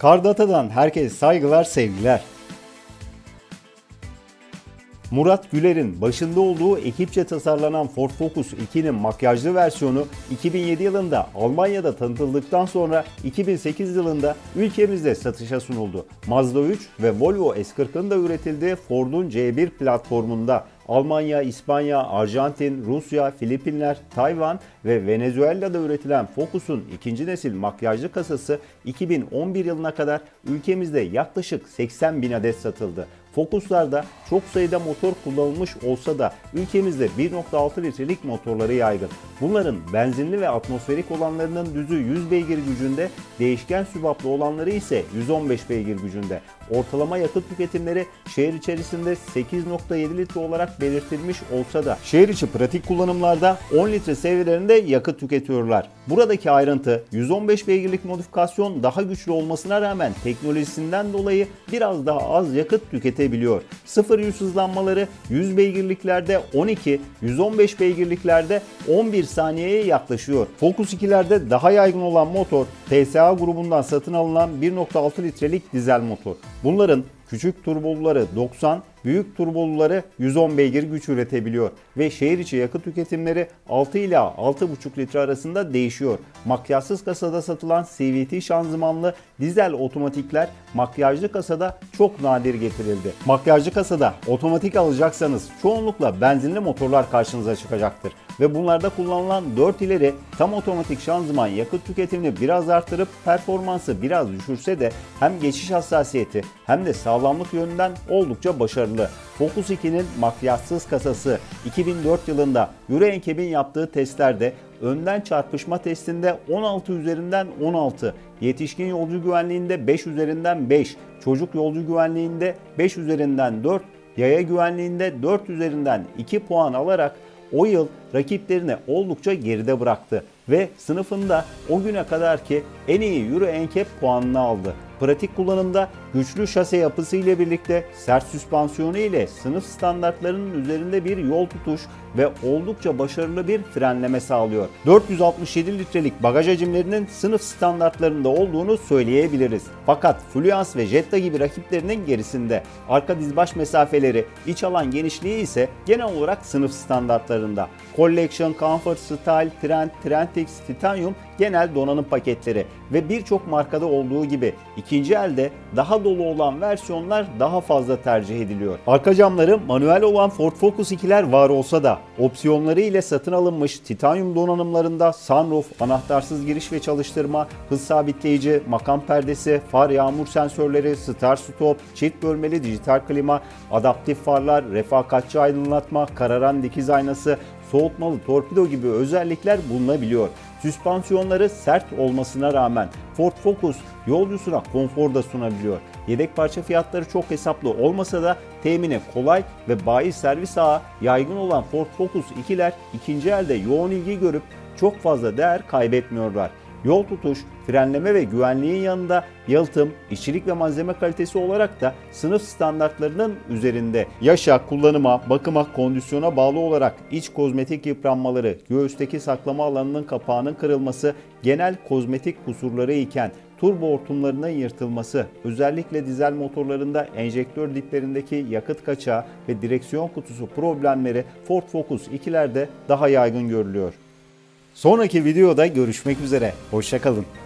Kardata'dan herkese saygılar, sevgiler. Murat Güler'in başında olduğu ekipçe tasarlanan Ford Focus 2'nin makyajlı versiyonu 2007 yılında Almanya'da tanıtıldıktan sonra 2008 yılında ülkemizde satışa sunuldu. Mazda 3 ve Volvo S40'ın da üretildiği Ford'un C1 platformunda Almanya, İspanya, Arjantin, Rusya, Filipinler, Tayvan ve Venezuela'da üretilen Focus'un ikinci nesil makyajlı kasası 2011 yılına kadar ülkemizde yaklaşık 80 bin adet satıldı. Focus'larda çok sayıda motor kullanılmış olsa da ülkemizde 1.6 litrelik motorları yaygın. Bunların benzinli ve atmosferik olanlarının düzü 100 beygir gücünde, değişken sübaplı olanları ise 115 beygir gücünde. Ortalama yakıt tüketimleri şehir içerisinde 8.7 litre olarak belirtilmiş olsa da şehir içi pratik kullanımlarda 10 litre seviyelerinde yakıt tüketiyorlar. Buradaki ayrıntı 115 beygirlik modifikasyon daha güçlü olmasına rağmen teknolojisinden dolayı biraz daha az yakıt tüketebiliyor. 0-100 hızlanmaları 100 beygirliklerde 12, 115 beygirliklerde 11 saniyeye yaklaşıyor. Focus 2'lerde daha yaygın olan motor TSA grubundan satın alınan 1.6 litrelik dizel motor. Bunların küçük turboluları 90, büyük turboluları 110 beygir güç üretebiliyor ve şehir içi yakıt tüketimleri 6 ila 6.5 litre arasında değişiyor. Makyajsız kasada satılan CVT şanzımanlı dizel otomatikler makyajlı kasada çok nadir getirildi. Makyajlı kasada otomatik alacaksanız çoğunlukla benzinli motorlar karşınıza çıkacaktır ve bunlarda kullanılan 4 ileri tam otomatik şanzıman yakıt tüketimini biraz artırıp performansı biraz düşürse de hem geçiş hassasiyeti hem de sağlamlık yönünden oldukça başarılı. Focus 2'nin makyajsız kasası 2004 yılında Euro NCAP'in yaptığı testlerde önden çarpışma testinde 16 üzerinden 16, yetişkin yolcu güvenliğinde 5 üzerinden 5, çocuk yolcu güvenliğinde 5 üzerinden 4, yaya güvenliğinde 4 üzerinden 2 puan alarak o yıl rakiplerini oldukça geride bıraktı ve sınıfında o güne kadarki en iyi Euro NCAP puanını aldı. Pratik kullanımda güçlü şase yapısı ile birlikte sert süspansiyonu ile sınıf standartlarının üzerinde bir yol tutuş ve oldukça başarılı bir frenleme sağlıyor. 467 litrelik bagaj hacimlerinin sınıf standartlarında olduğunu söyleyebiliriz. Fakat Fluence ve Jetta gibi rakiplerinin gerisinde. Arka dizbaş mesafeleri, iç alan genişliği ise genel olarak sınıf standartlarında. Collection, Comfort, Style, Trend, Trendtex, Titanium genel donanım paketleri ve birçok markada olduğu gibi ikinci elde daha dolu olan versiyonlar daha fazla tercih ediliyor. Arka camları manuel olan Ford Focus 2'ler var olsa da opsiyonları ile satın alınmış titanyum donanımlarında sunroof, anahtarsız giriş ve çalıştırma, hız sabitleyici, makam perdesi, far yağmur sensörleri, start stop, çift bölmeli dijital klima, adaptif farlar, refakatçi aydınlatma, kararan dikiz aynası, soğutmalı torpido gibi özellikler bulunabiliyor. Süspansiyonları sert olmasına rağmen Ford Focus yolcusuna konfor da sunabiliyor. Yedek parça fiyatları çok hesaplı olmasa da temini kolay ve bayi servis ağı yaygın olan Ford Focus 2'ler ikinci elde yoğun ilgi görüp çok fazla değer kaybetmiyorlar. Yol tutuş, frenleme ve güvenliğin yanında yalıtım, işçilik ve malzeme kalitesi olarak da sınıf standartlarının üzerinde. Yaşa, kullanıma, bakıma, kondisyona bağlı olarak iç kozmetik yıpranmaları, göğüsteki saklama alanının kapağının kırılması, genel kozmetik kusurları iken turbo hortumlarının yırtılması, özellikle dizel motorlarında enjektör diplerindeki yakıt kaçağı ve direksiyon kutusu problemleri Ford Focus 2'lerde daha yaygın görülüyor. Sonraki videoda görüşmek üzere. Hoşça kalın.